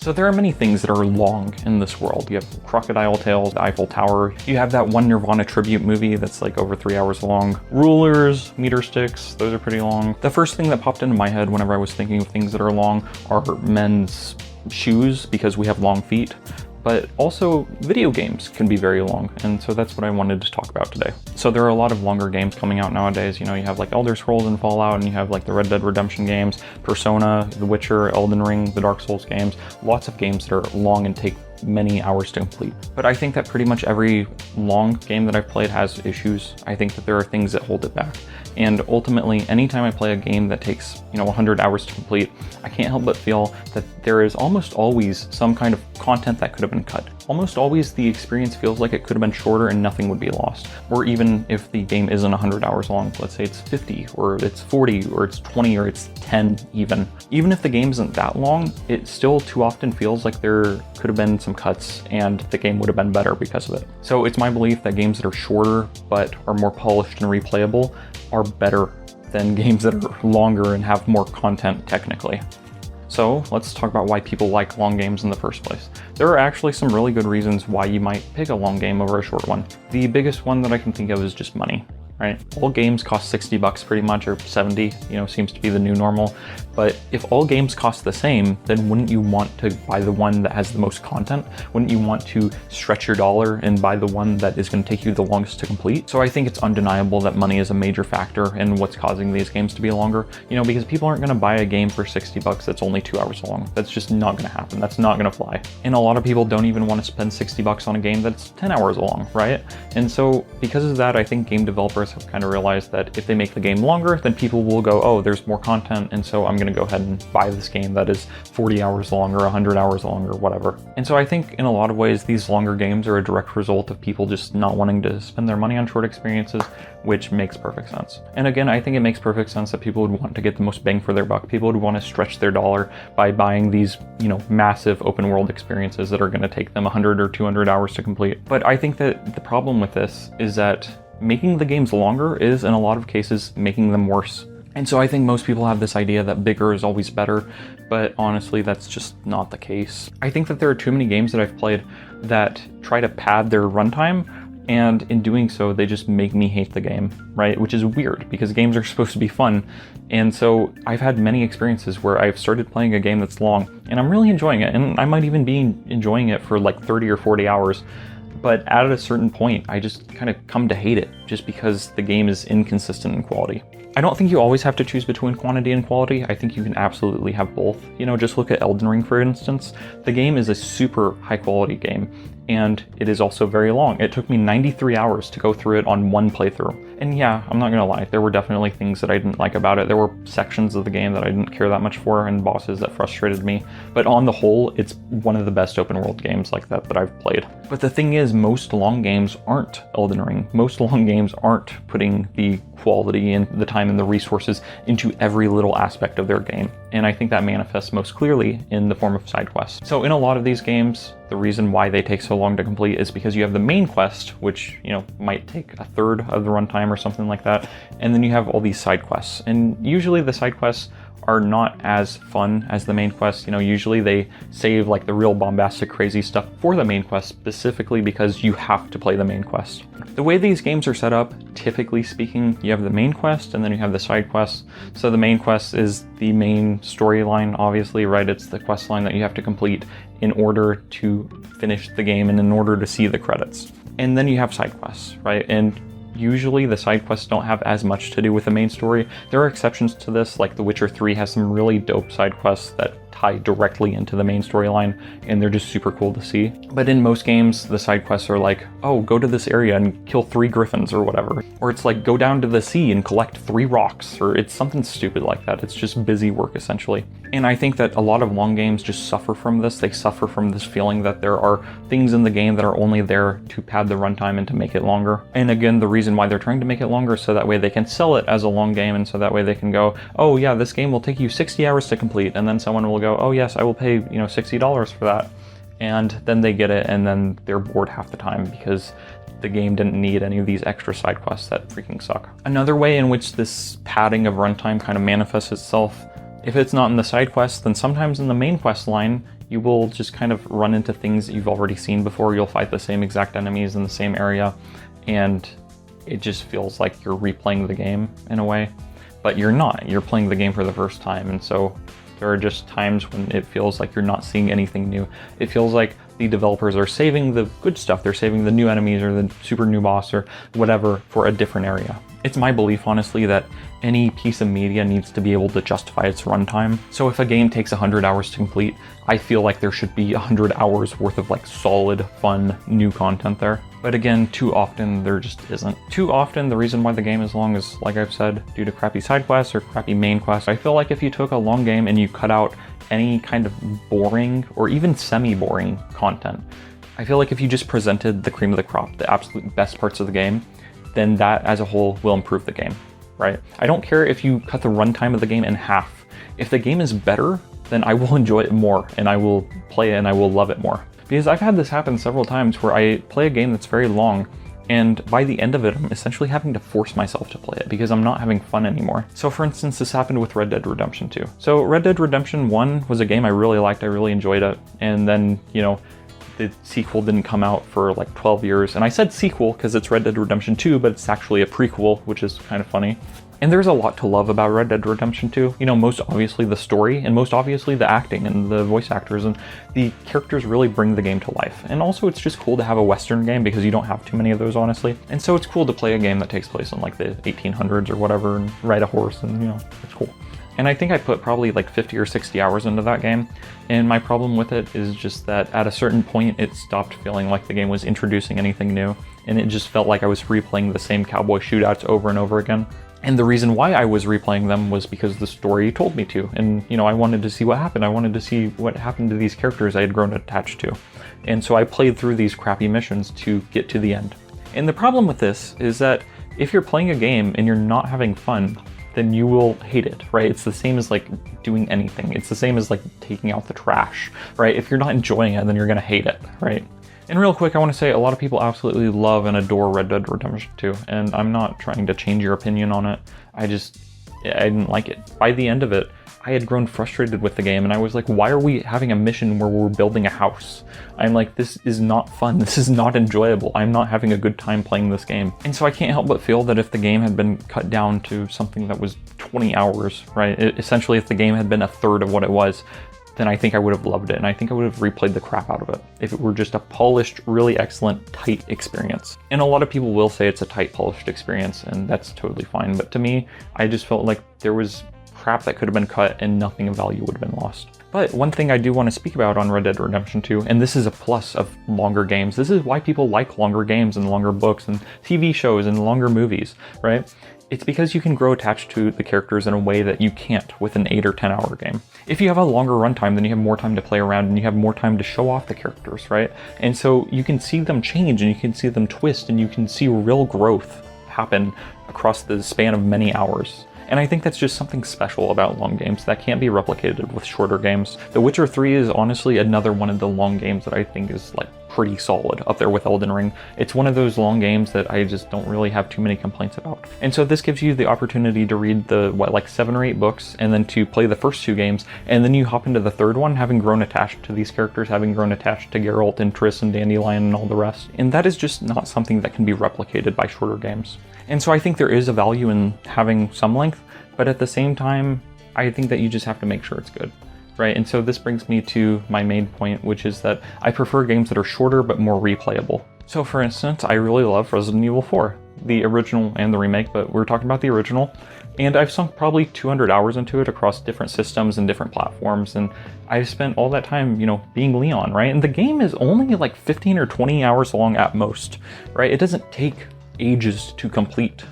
So there are many things that are long in this world. You have Crocodile Tales, the Eiffel Tower. You have that one Nirvana tribute movie that's like over 3 hours long. Rulers, meter sticks, those are pretty long. The first thing that popped into my head whenever I was thinking of things that are long are men's shoes, because we have long feet. But also video games can be very long, and so that's what I wanted to talk about today. So there are a lot of longer games coming out nowadays. You know, you have like Elder Scrolls and Fallout, and you have like the Red Dead Redemption games, Persona, The Witcher, Elden Ring, the Dark Souls games. Lots of games that are long and take many hours to complete. But I think that pretty much every long game that I've played has issues. I think that there are things that hold it back. And ultimately, anytime I play a game that takes, 100 hours to complete, I can't help but feel that there is almost always some kind of content that could have been cut. Almost always the experience feels like it could have been shorter and nothing would be lost. Or even if the game isn't 100 hours long, let's say it's 50, or it's 40, or it's 20, or it's 10 even. Even if the game isn't that long, it still too often feels like there could have been some cuts and the game would have been better because of it. So it's my belief that games that are shorter but are more polished and replayable are better than games that are longer and have more content technically. So let's talk about why people like long games in the first place. There are actually some really good reasons why you might pick a long game over a short one. The biggest one that I can think of is just money, right? All games cost $60 pretty much, or 70, seems to be the new normal. But if all games cost the same, then wouldn't you want to buy the one that has the most content? Wouldn't you want to stretch your dollar and buy the one that is going to take you the longest to complete? So I think it's undeniable that money is a major factor in what's causing these games to be longer, because people aren't going to buy a game for $60 that's only 2 hours long. That's just not going to happen. That's not going to fly. And a lot of people don't even want to spend $60 on a game that's 10 hours long, right? And so because of that, I think game developers have kind of realized that if they make the game longer, then people will go, oh, there's more content, and so I'm going to go ahead and buy this game that is 40 hours long or 100 hours long or whatever. And so I think in a lot of ways, these longer games are a direct result of people just not wanting to spend their money on short experiences, which makes perfect sense. And again, I think it makes perfect sense that people would want to get the most bang for their buck. People would want to stretch their dollar by buying these, massive open world experiences that are going to take them 100 or 200 hours to complete. But I think that the problem with this is that making the games longer is, in a lot of cases, making them worse. And so I think most people have this idea that bigger is always better, but honestly, that's just not the case. I think that there are too many games that I've played that try to pad their runtime, and in doing so, they just make me hate the game, right? Which is weird, because games are supposed to be fun. And so I've had many experiences where I've started playing a game that's long, and I'm really enjoying it, and I might even be enjoying it for like 30 or 40 hours. But at a certain point, I just kind of come to hate it just because the game is inconsistent in quality. I don't think you always have to choose between quantity and quality. I think you can absolutely have both. Just look at Elden Ring, for instance. The game is a super high quality game, and it is also very long. It took me 93 hours to go through it on one playthrough. And yeah, I'm not gonna lie, there were definitely things that I didn't like about it. There were sections of the game that I didn't care that much for, and bosses that frustrated me. But on the whole, it's one of the best open world games like that I've played. But the thing is, most long games aren't Elden Ring. Most long games aren't putting the quality and the time and the resources into every little aspect of their game. And I think that manifests most clearly in the form of side quests. So in a lot of these games, the reason why they take so long to complete is because you have the main quest, which, might take a third of the runtime or something like that. And then you have all these side quests. And usually the side quests are not as fun as the main quest. Usually they save like the real bombastic, crazy stuff for the main quest, specifically because you have to play the main quest. The way these games are set up, typically speaking, you have the main quest and then you have the side quests. So the main quest is the main storyline, obviously, right? It's the quest line that you have to complete in order to finish the game and in order to see the credits. And then you have side quests, right? And usually the side quests don't have as much to do with the main story. There are exceptions to this, like The Witcher 3 has some really dope side quests that tie directly into the main storyline, and they're just super cool to see. But in most games, the side quests are like, oh, go to this area and kill 3 griffins or whatever. Or it's like, go down to the sea and collect 3 rocks, or it's something stupid like that. It's just busy work, essentially. And I think that a lot of long games just suffer from this. They suffer from this feeling that there are things in the game that are only there to pad the runtime and to make it longer. And again, the reason why they're trying to make it longer is so that way they can sell it as a long game, and so that way they can go, oh yeah, this game will take you 60 hours to complete, and then someone will go, oh yes, I will pay, $60 for that. And then they get it, and then they're bored half the time because the game didn't need any of these extra side quests that freaking suck. Another way in which this padding of runtime kind of manifests itself, if it's not in the side quests, then sometimes in the main quest line, you will just kind of run into things that you've already seen before. You'll fight the same exact enemies in the same area, and it just feels like you're replaying the game in a way, but you're not. You're playing the game for the first time, and so there are just times when it feels like you're not seeing anything new. It feels like the developers are saving the good stuff. They're saving the new enemies or the super new boss or whatever for a different area. It's my belief, honestly, that any piece of media needs to be able to justify its runtime. So if a game takes 100 hours to complete, I feel like there should be 100 hours worth of like solid, fun, new content there. But again, too often there just isn't. Too often the reason why the game is long is, like I've said, due to crappy side quests or crappy main quests. I feel like if you took a long game and you cut out any kind of boring or even semi-boring content, I feel like if you just presented the cream of the crop, the absolute best parts of the game, then that as a whole will improve the game, right? I don't care if you cut the runtime of the game in half. If the game is better, then I will enjoy it more and I will play it and I will love it more. Because I've had this happen several times where I play a game that's very long, and by the end of it, I'm essentially having to force myself to play it because I'm not having fun anymore. So for instance, this happened with Red Dead Redemption 2. So Red Dead Redemption 1 was a game I really liked, I really enjoyed it, and then, you know, the sequel didn't come out for like 12 years. And I said sequel because it's Red Dead Redemption 2, but it's actually a prequel, which is kind of funny. And there's a lot to love about Red Dead Redemption 2. You know, most obviously the story, and most obviously the acting and the voice actors, and the characters really bring the game to life. And also it's just cool to have a Western game because you don't have too many of those, honestly. And so it's cool to play a game that takes place in like the 1800s or whatever and ride a horse, and you know, it's cool. And I think I put probably like 50 or 60 hours into that game. And my problem with it is just that at a certain point, it stopped feeling like the game was introducing anything new. And it just felt like I was replaying the same cowboy shootouts over and over again. And the reason why I was replaying them was because the story told me to. And, you know, I wanted to see what happened. I wanted to see what happened to these characters I had grown attached to. And so I played through these crappy missions to get to the end. And the problem with this is that if you're playing a game and you're not having fun, then you will hate it, right? It's the same as like doing anything. It's the same as like taking out the trash, right? If you're not enjoying it, then you're gonna hate it, right? And real quick, I want to say a lot of people absolutely love and adore Red Dead Redemption 2, and I'm not trying to change your opinion on it. I didn't like it. By the end of it, I had grown frustrated with the game, and I was like, why are we having a mission where we're building a house? I'm like, this is not fun. This is not enjoyable. I'm not having a good time playing this game. And so I can't help but feel that if the game had been cut down to something that was 20 hours, right? Essentially, if the game had been a third of what it was, then I think I would have loved it, and I think I would have replayed the crap out of it if it were just a polished, really excellent, tight experience. And a lot of people will say it's a tight, polished experience, and that's totally fine. But to me, I just felt like there was crap that could have been cut and nothing of value would have been lost. But one thing I do want to speak about on Red Dead Redemption 2, and this is a plus of longer games, this is why people like longer games and longer books and TV shows and longer movies, right? It's because you can grow attached to the characters in a way that you can't with an 8 or 10 hour game. If you have a longer runtime, then you have more time to play around and you have more time to show off the characters, right? And so you can see them change and you can see them twist and you can see real growth happen across the span of many hours. And I think that's just something special about long games that can't be replicated with shorter games. The Witcher 3 is honestly another one of the long games that I think is like pretty solid, up there with Elden Ring. It's one of those long games that I just don't really have too many complaints about. And so this gives you the opportunity to read the, like 7 or 8 books, and then to play the first 2 games, and then you hop into the third one, having grown attached to these characters, having grown attached to Geralt and Triss and Dandelion and all the rest. And that is just not something that can be replicated by shorter games. And so I think there is a value in having some length, but at the same time, I think that you just have to make sure it's good, right? And so this brings me to my main point, which is that I prefer games that are shorter but more replayable. So for instance, I really love Resident Evil 4, the original and the remake, but we're talking about the original. And I've sunk probably 200 hours into it across different systems and different platforms. And I've spent all that time, you know, being Leon, right? And the game is only like 15 or 20 hours long at most, right? It doesn't take ages to complete.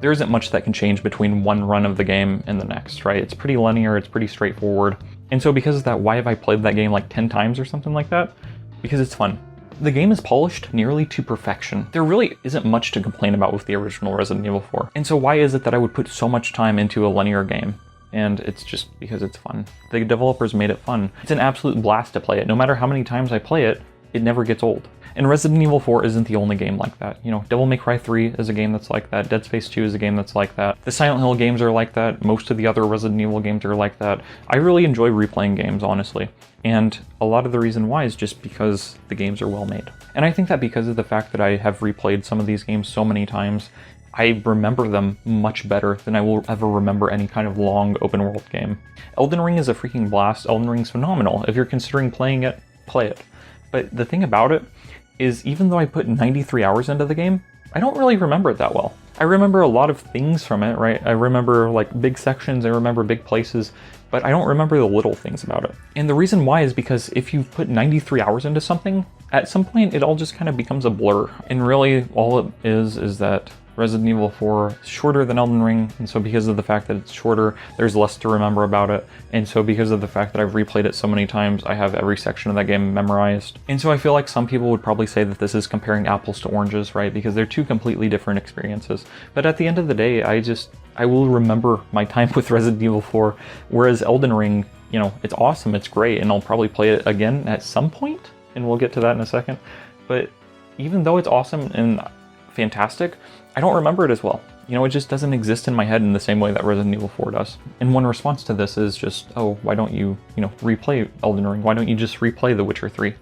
There isn't much that can change between one run of the game and the next, right? It's pretty linear, it's pretty straightforward. And so because of that, why have I played that game like 10 times or something like that? Because it's fun. The game is polished nearly to perfection. There really isn't much to complain about with the original Resident Evil 4. And so why is it that I would put so much time into a linear game? And it's just because it's fun. The developers made it fun. It's an absolute blast to play it. No matter how many times I play it, it never gets old. And Resident Evil 4 isn't the only game like that. You know, Devil May Cry 3 is a game that's like that. Dead Space 2 is a game that's like that. The Silent Hill games are like that. Most of the other Resident Evil games are like that. I really enjoy replaying games, honestly. And a lot of the reason why is just because the games are well made. And I think that because of the fact that I have replayed some of these games so many times, I remember them much better than I will ever remember any kind of long open world game. Elden Ring is a freaking blast. Elden Ring's phenomenal. If you're considering playing it, play it. But the thing about it is, even though I put 93 hours into the game, I don't really remember it that well. I remember a lot of things from it, right? I remember like big sections, I remember big places, but I don't remember the little things about it. And the reason why is because if you put 93 hours into something, at some point it all just kind of becomes a blur. And really all it is that Resident Evil 4 is shorter than Elden Ring, and so because of the fact that it's shorter, there's less to remember about it, and so because of the fact that I've replayed it so many times, I have every section of that game memorized. And so I feel like some people would probably say that this is comparing apples to oranges, right? Because they're two completely different experiences. But at the end of the day, I will remember my time with Resident Evil 4, whereas Elden Ring, you know, it's awesome, it's great, and I'll probably play it again at some point, and we'll get to that in a second. But even though it's awesome and fantastic, I don't remember it as well. You know, it just doesn't exist in my head in the same way that Resident Evil 4 does. And one response to this is just, oh, why don't you replay Elden Ring? Why don't you just replay The Witcher 3?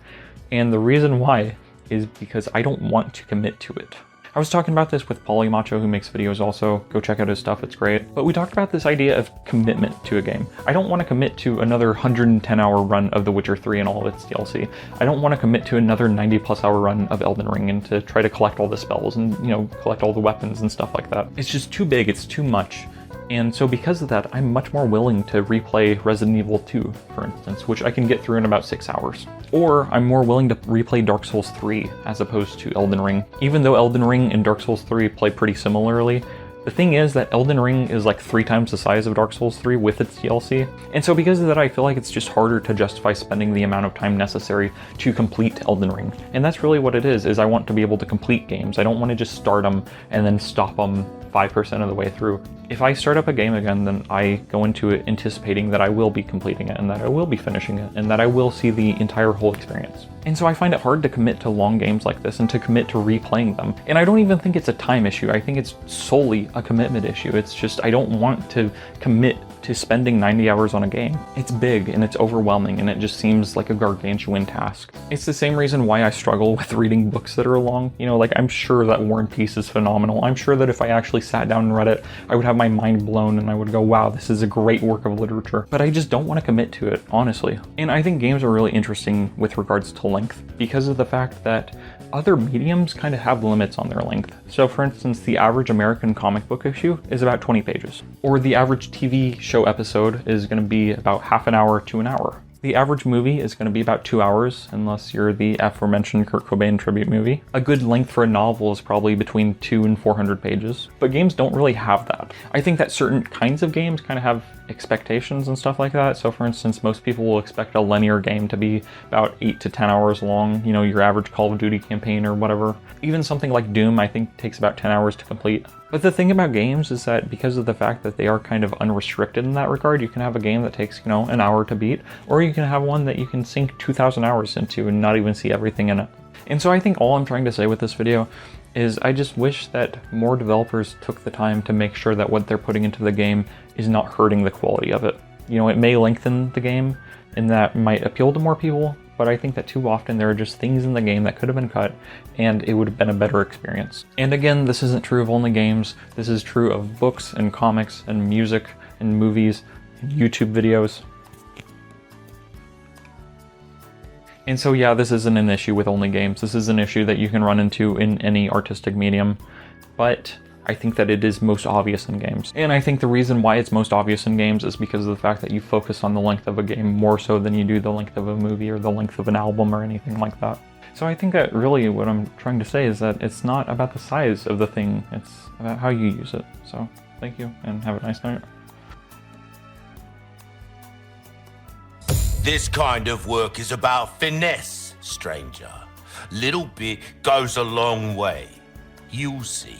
And the reason why is because I don't want to commit to it. I was talking about this with Polymacho, who makes videos also. Go check out his stuff, it's great. But we talked about this idea of commitment to a game. I don't want to commit to another 110-hour run of The Witcher 3 and all of its DLC. I don't want to commit to another 90+ hour run of Elden Ring and to try to collect all the spells and, you know, collect all the weapons and stuff like that. It's just too big, it's too much. And so because of that, I'm much more willing to replay Resident Evil 2, for instance, which I can get through in about 6 hours. Or I'm more willing to replay Dark Souls 3 as opposed to Elden Ring. Even though Elden Ring and Dark Souls 3 play pretty similarly, the thing is that Elden Ring is like 3 times the size of Dark Souls 3 with its DLC. And so because of that, I feel like it's just harder to justify spending the amount of time necessary to complete Elden Ring. And that's really what it is I want to be able to complete games. I don't want to just start them and then stop them 5% of the way through. If I start up a game again, then I go into it anticipating that I will be completing it and that I will be finishing it and that I will see the entire whole experience. And so I find it hard to commit to long games like this and to commit to replaying them. And I don't even think it's a time issue. I think it's solely a commitment issue. It's just I don't want to commit to spending 90 hours on a game. It's big and it's overwhelming and it just seems like a gargantuan task. It's the same reason why I struggle with reading books that are long. You know, like I'm sure that War and Peace is phenomenal. I'm sure that if I actually sat down and read it, I would have my mind blown and I would go, wow, this is a great work of literature. But I just don't want to commit to it, honestly. And I think games are really interesting with regards to length because of the fact that other mediums kind of have limits on their length. So for instance, the average American comic book issue is about 20 pages. Or the average TV show episode is going to be about half an hour to an hour. The average movie is going to be about 2 hours, unless you're the aforementioned Kurt Cobain tribute movie. A good length for a novel is probably between 200 and 400 pages, but games don't really have that. I think that certain kinds of games kind of have expectations and stuff like that. So for instance, most people will expect a linear game to be about 8 to 10 hours long, you know, your average Call of Duty campaign or whatever. Even something like Doom, I think, takes about 10 hours to complete. But the thing about games is that because of the fact that they are kind of unrestricted in that regard, you can have a game that takes, you know, an hour to beat, or you can have one that you can sink 2,000 hours into and not even see everything in it. And so I think all I'm trying to say with this video is I just wish that more developers took the time to make sure that what they're putting into the game is not hurting the quality of it. You know, it may lengthen the game and that might appeal to more people, but I think that too often there are just things in the game that could have been cut and it would have been a better experience. And again, this isn't true of only games. This is true of books and comics and music and movies and YouTube videos. And so yeah, this isn't an issue with only games. This is an issue that you can run into in any artistic medium, but I think that it is most obvious in games. And I think the reason why it's most obvious in games is because of the fact that you focus on the length of a game more so than you do the length of a movie or the length of an album or anything like that. So I think that really what I'm trying to say is that it's not about the size of the thing, it's about how you use it. So thank you and have a nice night. This kind of work is about finesse, stranger. Little bit goes a long way. You'll see.